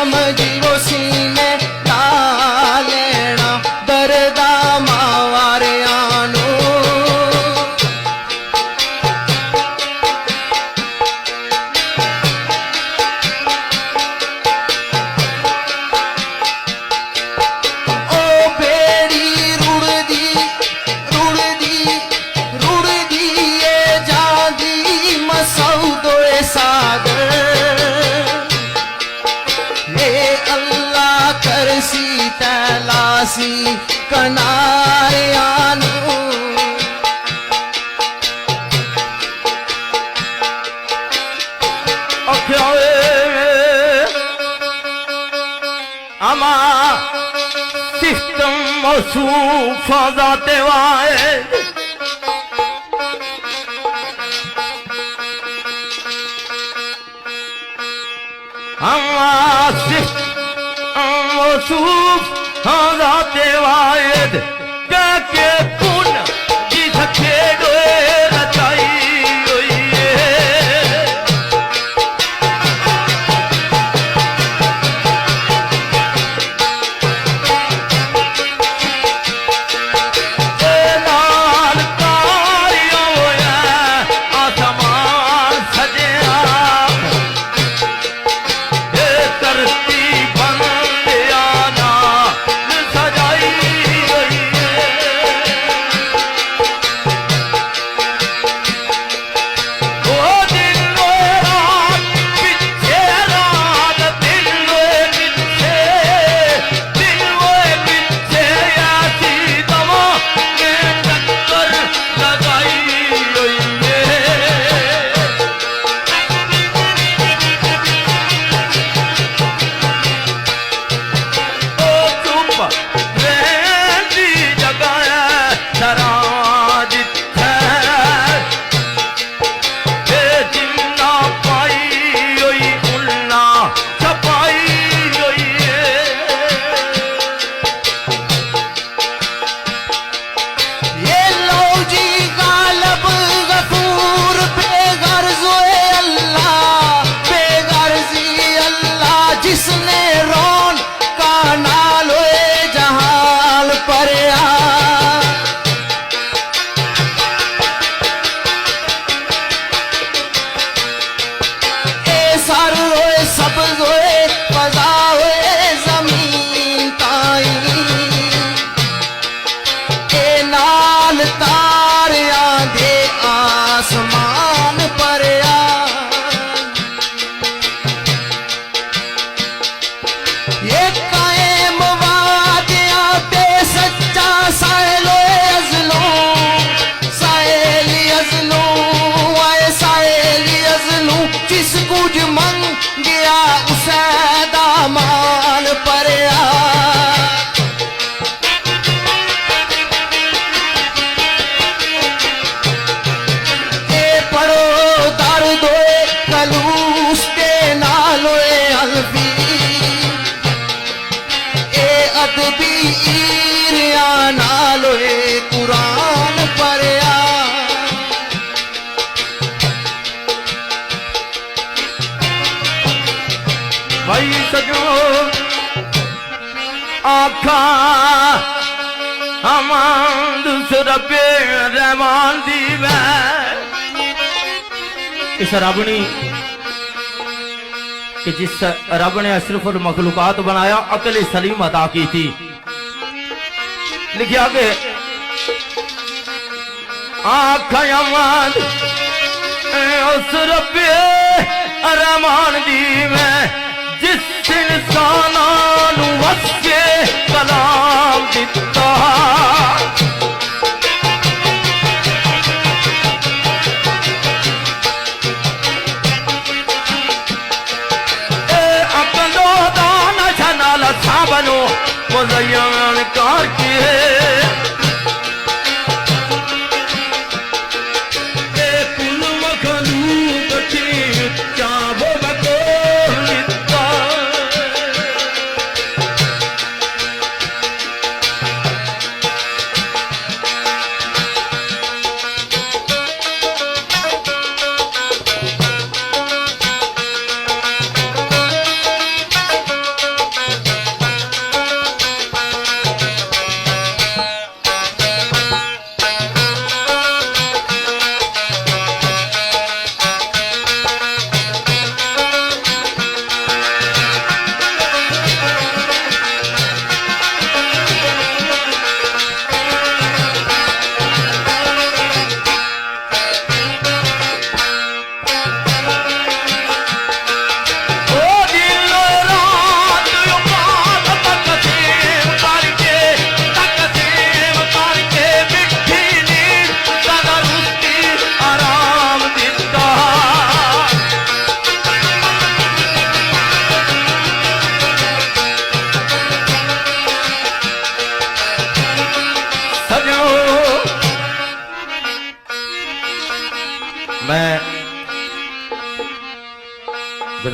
समझी वो सीने ला लेना दर्दा मावारे आनू तलासी कनारे आनू अमा सिस्टम मौसूफ जाते वाए अमा सिस्टम मौसूफ जाते वायद के कुन जिस खेड़ोए रचाई हुई लाल कारियों आसमान सजया करती भाई सजो आखा हमान रबे रहमान दी इस रबनी कि जिस रब ने अशरफुल मखलूकात बनाया अकल सलीम अता की थी। लिखा के आखा हमान उस रबे रहमान दी मैं जिस इंसान वस्के कलाम दिता अकलो दाना छनाला साबनो मुज़य्यन कार के कुल मखलूक की चाबो बको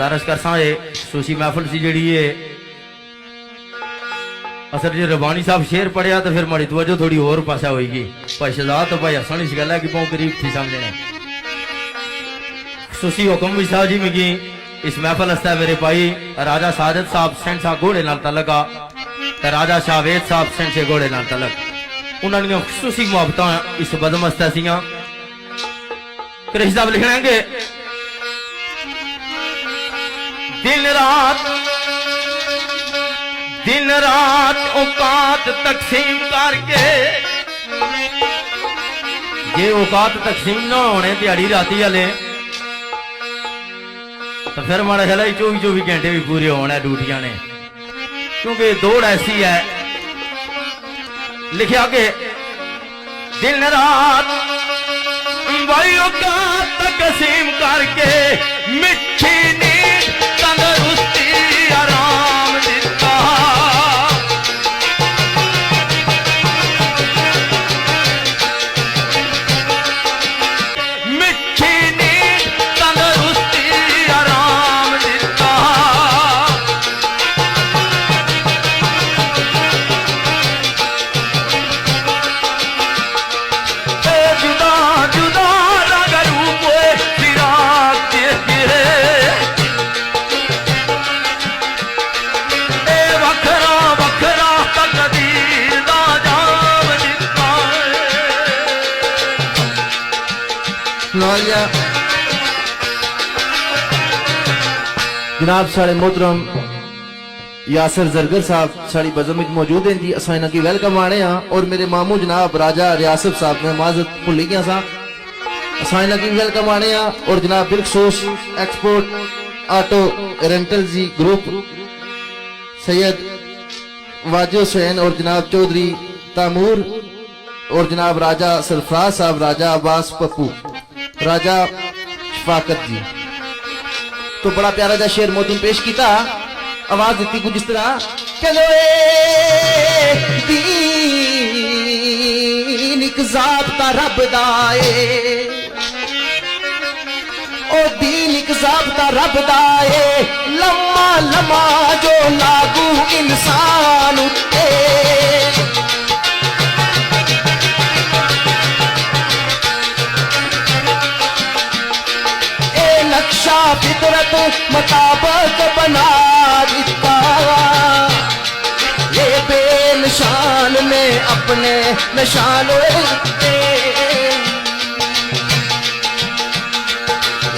गुजारिश करसा है सुशी महफिल सी जी है असल जो रबानी साहब शेर पढ़िया तो फिर माड़ी तवज्जो थोड़ी और पासा होगी भाई शहजाद तो भाई हसन इस गल है कि बहुत करीब थी समझने सुशी हुक्म भी साहब जी मिगी इस महफिल हस्ता मेरे भाई राजा सादत साहब सेंट सा घोड़े नाल तलक आ ते राजा शाहवेद साहब सेंट से घोड़े नाल तलक उन्होंने खुसूसी मुहब्बत इस बदम हस्ता सियां कृष्ण साहब लिखनेंगे दिन रात औकात तकसीम करके जे औकात तकसीम ना होने दिहाड़ी राती वाले तो फिर माड़ा ख्याल 24-24 घंटे भी पूरे होने ड्यूटियां ने क्योंकि दौड़ ऐसी है लिखा के दिन रात भाई औकात तकसीम करके मिठी नींद तंदरुस्ती आराम दिता मिठी नींद तंदरुस्ती आराम दिता जुदा जुदा रंग रूप फिराक के वखरा वखरा तकदीर दा जाम दिता जनाब साढ़े मोहतरम यासर जरगर साहब साड़ी बज़म विच मौजूद हैं जी असां इन्हां की वेलकम आने हां और मेरे मामू जनाब राजा रियासत साहब मैं माजरत भुल गया सा असां इन्हां की वेलकम आने हां और जनाब बिलखसूस एक्सपोर्ट ऑटो रेंटल जी ग्रुप सैयद वाजिद हुसैन और जनाब चौधरी तामूर और जनाब राजा सरफराज साहब राजा अब्बास पप्पू राजा शफाकत जी तो बड़ा प्यारा दा शेर मोहतरम पेश किया आवाज दी कुछ इस तरह चलो दीन एक ज़ाब्ता रब दा ए ओ दीन एक ज़ाब्ता रब दा ए लम्मा लम्मा जो लागू इंसान उत्ते नक्शा फितरत मुताबिक बना दिता ये बेनिशान में अपने निशान उड़ते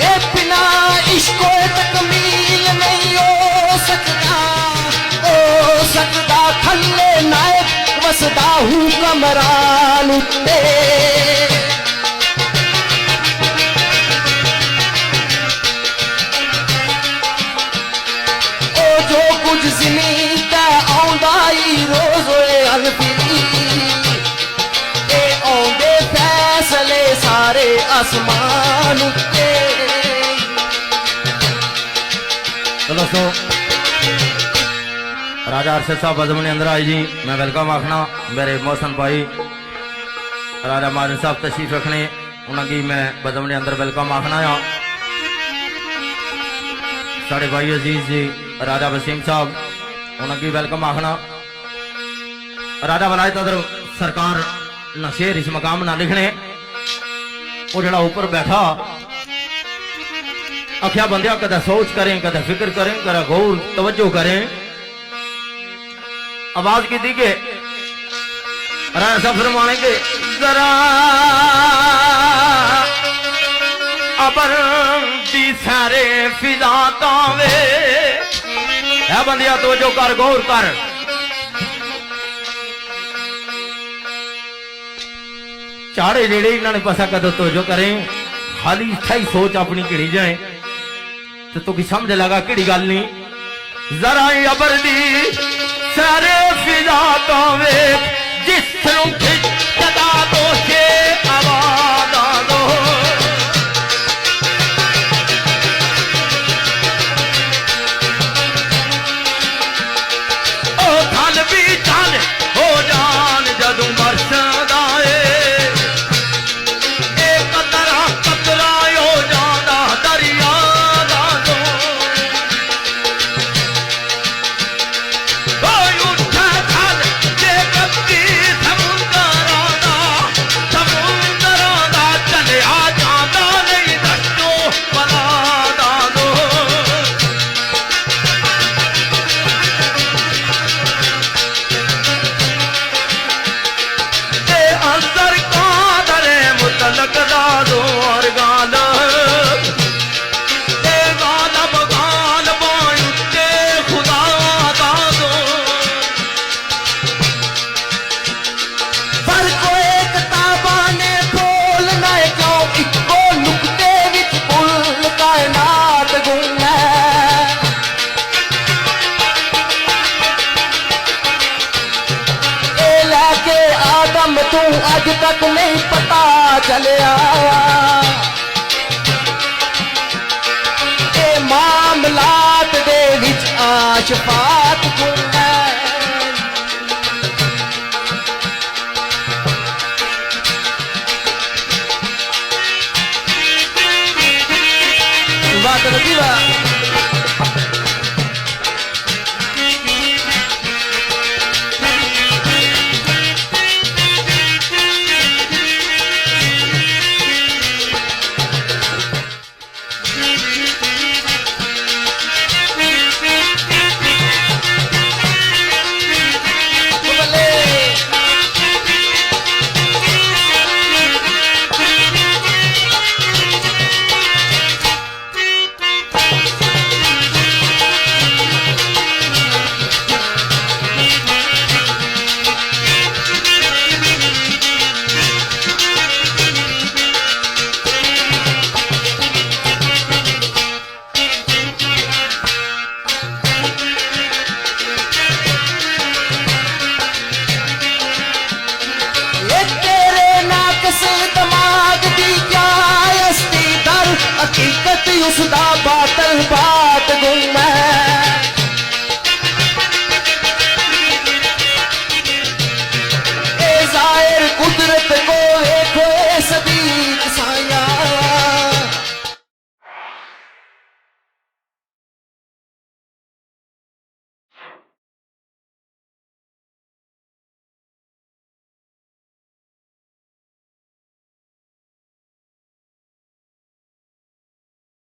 ये बिना इश्क तकमील नहीं हो सकता थल्ले नायक वसदा हूँ कमरान उत्ते फैसले सारे आसमान तो दोस्तों राजा अरशद साहब बज़म ने अंदर आई जी मैं वेलकम आखना मेरे मोहसन भाई राजा माजन साहब तशरीफ रखने उन्होंने मैं बज़म ने अंदर वेलकम आखना है साढ़े भाई अजीज जी राजा वसीम साहब उन्होंने वेलकम आखना राजा बनाए तदर सरकार ना शेर इस मकाम ना लिखने वो जड़ा ऊपर बैठा आख्या बंदिया कदा सोच करें कदा फिक्र करें कदा गौर तवज्जो करें आवाज की दी के राजा फरमाने के जरा अबर दी सारे फिजा तावे है बंदिया तवज्जो कर गौर कर चाड़े जेड़े इन्होंने पसा कदो तवज्जो करें खाली स्थाई सोच अपनी घिड़ी जाए तो तू की समझ लगा किड़ी गल नहीं जरा अबर दी सारे फिजा तो वे जिस खिचदा दो के आवाज दो ओ धन भी धन हो जान जदू मरसदा अज तक नहीं पता चलिया ए मामलात दे विच आशफा